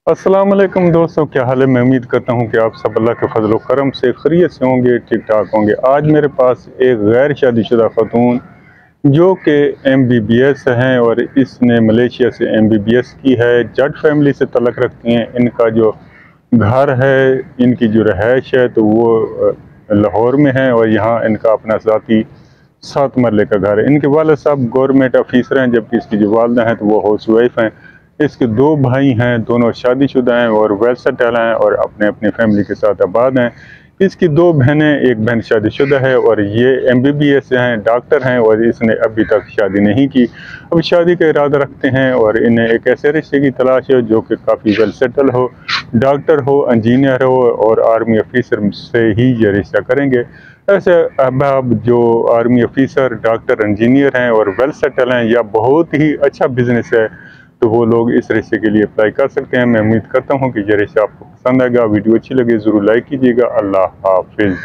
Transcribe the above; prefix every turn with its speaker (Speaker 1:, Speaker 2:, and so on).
Speaker 1: अस्सलाम वालेकुम दोस्तों, क्या हाल है। मैं उम्मीद करता हूं कि आप सब अल्लाह के फजल करम से खैरियत से होंगे, ठीक ठाक होंगे। आज मेरे पास एक गैर शादीशुदा खातून जो कि MBBS हैं और इसने मलेशिया से MBBS की है, जट फैमिली से तलक रखती हैं। इनका जो घर है, इनकी जो रहायश है तो वो लाहौर में है और यहाँ इनका अपना ज़ाती 7 मरले का घर है। इनके वालिद साहब गवर्नमेंट ऑफिसर हैं, जबकि इसकी जो वालदा हैं तो वो हाउस वाइफ हैं। इसके 2 भाई हैं, दोनों शादीशुदा हैं और वेल सेटल हैं और अपने अपनी फैमिली के साथ आबाद हैं। इसकी 2 बहनें, एक बहन शादीशुदा है और ये MBBS हैं, डॉक्टर हैं और इसने अभी तक शादी नहीं की। अब शादी का इरादा रखते हैं और इन्हें एक ऐसे रिश्ते की तलाश है जो कि काफ़ी वेल सेटल हो, डॉक्टर हो, इंजीनियर हो और आर्मी ऑफिसर से ही ये रिश्ता करेंगे। ऐसे अब जो आर्मी ऑफिसर, डॉक्टर, इंजीनियर हैं और वेल सेटल हैं या बहुत ही अच्छा बिजनेस है तो वो लोग इस रिश्ते के लिए अप्लाई कर सकते हैं। मैं उम्मीद करता हूँ कि ये रिश्ता आपको पसंद आएगा। वीडियो अच्छी लगे ज़रूर लाइक कीजिएगा। अल्लाह हाफिज़।